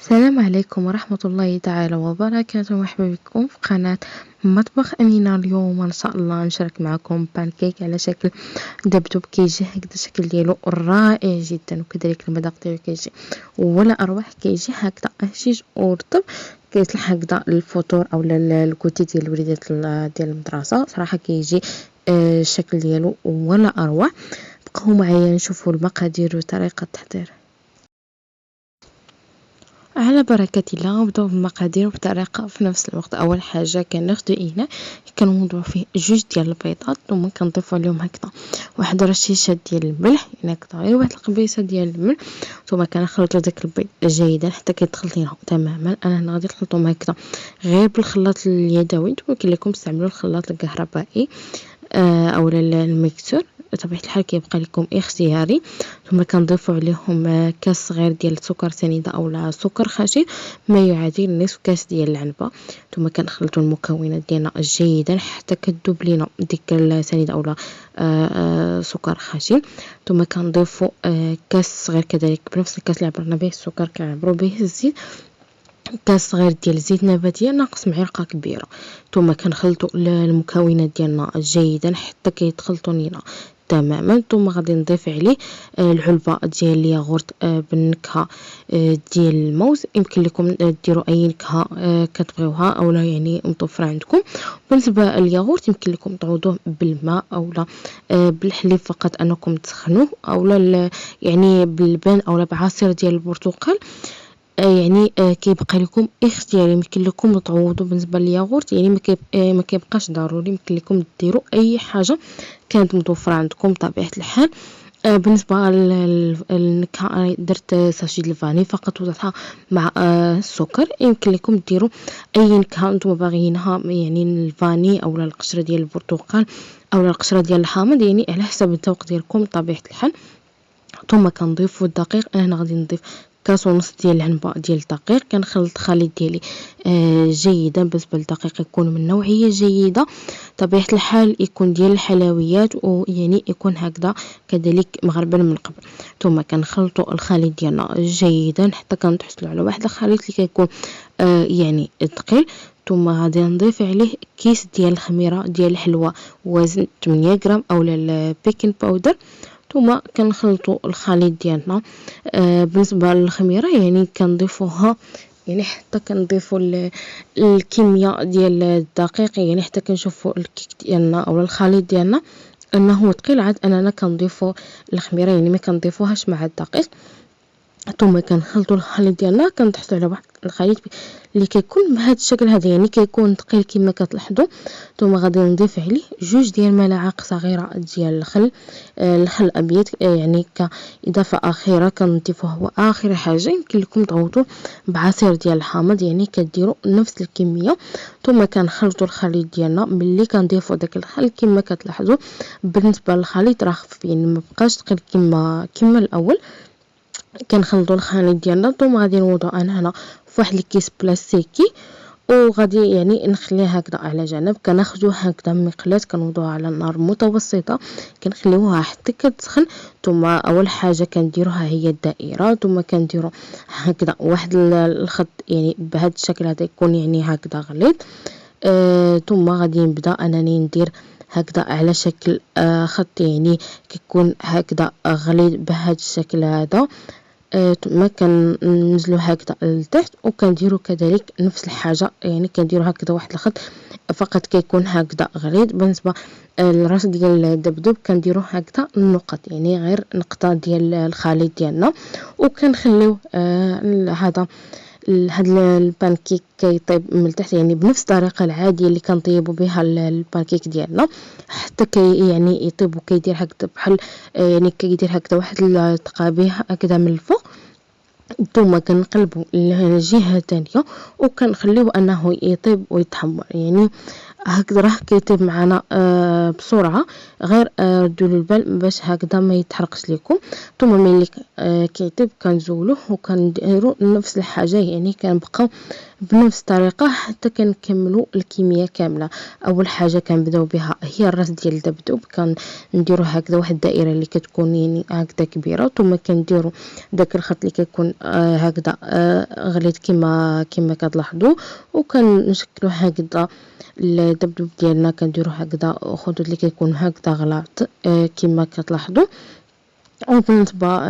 السلام عليكم ورحمة الله تعالى وبركاته. مرحبا بكم في قناة مطبخ أمينة. اليوم إن شاء الله نشارك معكم بانكيك على شكل دبدوب، كيجي هكذا الشكل ديالو رائع جدا، وكذلك المذاق ديالو كيجي ولا أروح، كيجي هكذا هشيج ورطب، كيصلح هكذا للفطور أو الكوتي ديال الوليدات ديال المدرسة. صراحة كيجي الشكل ديالو ولا أروع. بقاو معايا نشوفوا المقادير وطريقة التحضير. على بركة الله نبداو بالمقادير بطريقة في نفس الوقت. اول حاجه كناخدو اناء كنوضعو فيه 2 ديال البيضات، ثم كنضيفو عليهم هكذا واحد رشيشه ديال الملح، هكذا غير واحد القبيصه ديال الملح، ثم كنخلطو داك البيض جيدا حتى كيتخلط لينا تماما. انا هنا غادي نخلطهم هكذا غير بالخلاط اليدوي، ولكن لكم تستعملوا الخلاط الكهربائي او الميكسور، بطبيعة الحال كيبقى لكم اختياري. ثم كنضيفوا عليهم كاس صغير ديال السكر سنيده او سكر خشن ما يعادل نصف كاس ديال العنبه. ثم كنخلطوا المكونات ديالنا جيدا حتى كتذوب لينا ديك السنيده او سكر خشن. ثم كنضيفوا كاس صغير كذلك بنفس الكاس اللي عبرنا به السكر كنعبروا به الزيت، كاس صغير ديال زيت نباتيه ناقص معلقه كبيره. ثم كنخلطوا المكونات ديالنا جيدا حتى كيتخلطوا لينا تماما. ثم غادي نضيف عليه العلبه ديال الياغورت بالنكهه ديال الموز. يمكن لكم ديروا اي نكهه كتبغيوها او لا يعني متوفره عندكم. بالنسبه للياغورت يمكن لكم تعوضوه بالماء او لا بالحليب فقط انكم تسخنوه، او لا يعني باللبن او لا بعصير ديال البرتقال. يعني كيبقى لكم اختياري، يمكن لكم تعوضوا بالنسبه للياغورت، يعني ما كيبقاش ضروري، يمكن لكم ديروا اي حاجه كانت متوفره عندكم بطبيعه الحال. بالنسبه للنكهه درت ساشي د الفاني فقط وضعتها مع السكر. يمكن لكم ديروا اي نكهه نتوما باغيينها، يعني الفاني او القشره ديال البرتقال او القشره ديال الحامض، يعني على حسب الذوق ديالكم بطبيعه الحال. ثم كنضيفوا الدقيق. انا هنا غادي نضيف كاس ونص ديال العنبه ديال الدقيق. كنخلط الخليط ديالي جيدا. بالنسبه للدقيق يكون من نوعيه جيده طبيعه الحال، يكون ديال الحلويات، ويعني يكون هكذا كذلك مغربل من قبل. ثم كنخلطوا الخليط ديالنا جيدا حتى كنحصلوا على واحد الخليط اللي كيكون يعني ثقيل. ثم غادي نضيف عليه كيس ديال الخميره ديال الحلوى وزن 8 غرام او البيكين باودر. ثم كنخلطوا الخليط ديالنا. بالنسبه للخميره يعني كنضيفوها يعني حتى كنضيفوا الكميه ديال الدقيق، يعني حتى كنشوفوا الكيك ديالنا او الخليط ديالنا انه ثقيل، عاد اننا كنضيفوا الخميره يعني ما كنضيفوهاش مع الدقيق. ثم كنخلطوا الخليط ديالنا كنتحصلوا على واحد الخليط اللي كيكون بهذا الشكل هذا، يعني كيكون ثقيل كما كتلاحظوا. ثم غادي نضيف عليه 2 ديال الملاعق صغيره ديال الخل، الخل الابيض، يعني كاضافه اخيره كنضيفوه هو اخر حاجه. يمكن لكم تعوضوا بعصير ديال الحامض، يعني كديروا نفس الكميه. ثم كنخلطوا الخليط ديالنا. ملي كنضيفوا داك الخل كما كتلاحظوا بالنسبه للخليط راه خفيف، يعني ما بقاش ثقيل كما الاول. كنخلطوا الخليط ديالنا. ثم غادي نوضعو انا هنا فواحد الكيس بلاستيكي، وغادي يعني نخليه هكذا على جنب. كناخذوا هكذا مقلاة كنوضعوها على النار متوسطه، كنخليوها حتى كتسخن. ثم اول حاجه كنديروها هي الدائره، ثم كنديروا هكذا واحد الخط يعني بهذا الشكل هذا يكون يعني هكذا غليظ. ثم غادي نبدا انني ندير هكذا على شكل خط، يعني كيكون هكذا غليظ بهذا الشكل هذا. ثم كننزلوا هكذا لتحت، وكنديروا كذلك نفس الحاجه، يعني كنديروا هكذا واحد الخط فقط كيكون هكذا غليظ. بالنسبه للراس ديال الدبدوب كنديروا هكذا النقط، يعني غير نقطه ديال الخليط ديالنا، وكنخليو هذا البانكيك كيطيب من التحت، يعني بنفس الطريقه العاديه اللي كنطيبوا بها البانكيك ديالنا حتى يعني يطيب وكيدير هكذا بحال يعني كيدير هكذا واحد التقابيه هكذا من الفوق. ثم كنقلبوا الجهه الثانيه وكنخليوه انه يطيب ويتحمر، يعني هكذا راه كيطيب معنا بسرعه. غير ردوا البال باش هكذا ما يتحرقش لكم. ثم ملي كيطيب كنزولوه وكنديروا نفس الحاجه، يعني كنبقاو بنفس الطريقة حتى كنكملوا الكمية كاملة. أول حاجة كنبداو بها هي الراس ديال الدبدوب، كنديرو هكذا واحد الدائرة اللي كتكون يعني هكذا كبيرة، ثم كنديرو داك الخط اللي كيكون هكذا غليظ كما كتلاحظوا، وكنشكلوا هكذا الدبدوب ديالنا، كنديرو هكذا خطوط اللي كيكون هكذا غلاط كما كتلاحظوا. وبالنسبة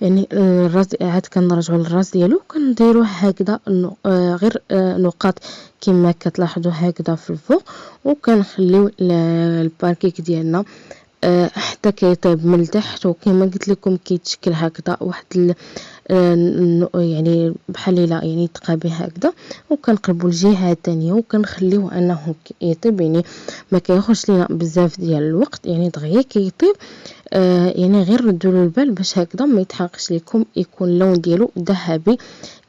يعني الراس عاد كنرجعوا للراس ديالو كنديروه هكذا غير نقاط كما كتلاحظوا هكذا في الفوق، وكنخليو البانكيك ديالنا حتى كيطيب من التحت. وكما قلت لكم كيتشكل هكذا واحد يعني بحال الا يعني تقابي هكذا، وكنقلبوا الجهه الثانيه وكنخليوه انه يطيب، يعني ما كياخذش لينا بزاف ديال الوقت، يعني دغيا كيطيب. يعني غير ردوا له البال باش هكذا ما يتحرقش لكم، يكون اللون ديالو ذهبي،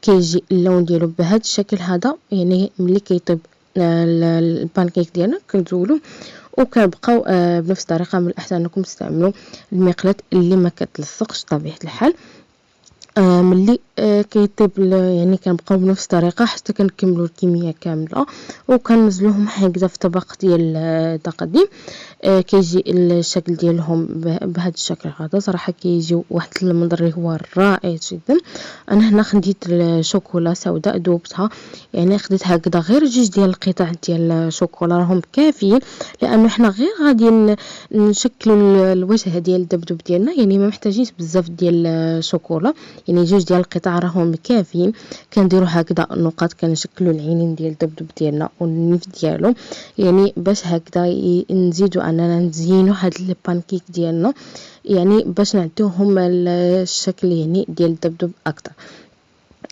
كيجي اللون ديالو بهذا الشكل هذا. يعني ملي كيطيب البانكيك ديالنا كنزولوه، وكنبقاو بنفس الطريقه. من الاحسن انكم تستعملوا المقلاة اللي ما كتلصقش طبيعه الحال. ملي كيطيب يعني كنبقاو بنفس الطريقه حتى كنكملوا الكميه كامله، وكننزلوهم هكذا في طبق ديال تقديم. كيجي الشكل ديالهم بهذا الشكل هذا. صراحه كيجيو واحد المنظر اللي هو رائع جدا. انا هنا خديت الشوكولا سوداء ذوبتها، يعني خديت هكذا غير جوج ديال القطع ديال الشوكولا راهم كافيين، لانه حنا غير غادي نشكلوا الوجه ديال الدبدوب ديالنا، يعني ما محتاجينش بزاف ديال الشوكولا، يعني جوج ديال القطع راهم كافيين. كنديروا هكذا النقاط، كنشكلوا العينين ديال الدبدوب ديالنا والنف ديالو، يعني باش هكذا نزيدوا اننا نزينوا هاد البانكيك ديالنا، يعني باش نعطيوهم الشكل يعني ديال الدبدوب اكثر.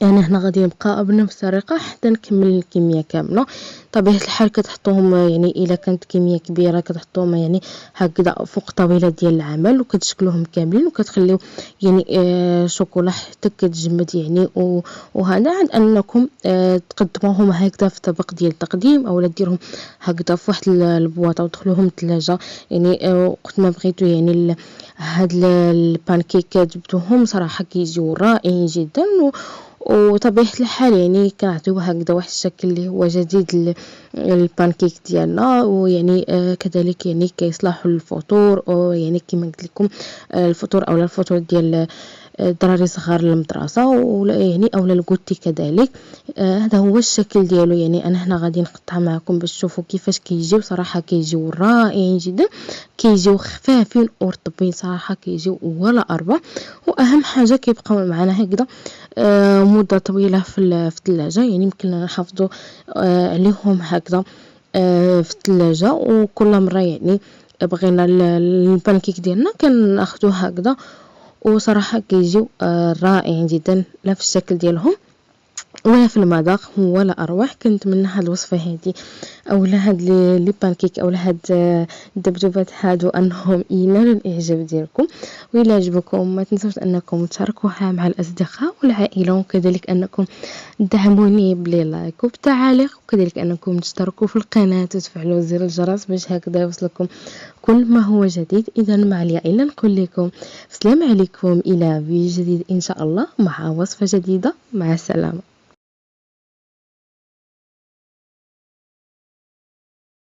يعني هنا غادي نبقى بنفس الطريقه حتى نكمل الكميه كامله. طبيعه الحال كتحطوهم يعني الا كانت كميه كبيره كتحطوهم يعني هكذا فوق طاوله ديال العمل، وكتشكلوهم كاملين، وكتخليو يعني شوكولا حتى كتجمد يعني. وهذا عاد انكم تقدموهم هكذا في طبق ديال التقديم، او ديرهم هكذا في واحد البواطه ودخلوهم الثلاجه، يعني وقت ما بغيتو يعني هاد البانكيك جبتوهم صراحه كيجيو رائعين جدا. وطبيعة الحال يعني كنعطيوه هكذا واحد الشكل اللي هو جديد البانكيك ديالنا، ويعني كذلك يعني كيصلحوا للفطور، او يعني كما قلت لكم الفطور او الفطور ديال الدراري الصغار للمدرسه، ولا يعني اولا الكوتي كذلك. هذا هو الشكل ديالو. يعني انا هنا غادي نقطع معكم باش تشوفوا كيفاش كيجيو. صراحه كيجيو رائعين جدا، كيجيو خفافين ورطبين، صراحه كيجيو ولا اروع. واهم حاجه كيبقاو معنا هكذا مده طويله في الثلاجه، يعني يمكن نحافظوا عليهم هكذا في الثلاجه. وكل مره يعني بغينا البانكيك ديالنا كناخذوه هكذا، وصراحه كيجيو رائعين جدا، لا في الشكل ديالهم ولا في المذاق ولا اروح. كنتمنى هاد الوصفه هذه او هاد لي بانكيك او هاد الدبدوبات هادو انهم ينالوا الاعجاب ديالكم. وإلا عجبكم ما تنسوش انكم تشاركوها مع الاصدقاء والعائله، وكذلك انكم تدعموني بلي لايك وبتعاليق، وكذلك انكم تشتركوا في القناه وتفعلوا زر الجرس باش هكذا يوصلكم كل ما هو جديد. اذا ما عليا الا نقول لكم السلام عليكم، الى فيديو جديد ان شاء الله مع وصفه جديده. مع السلامه.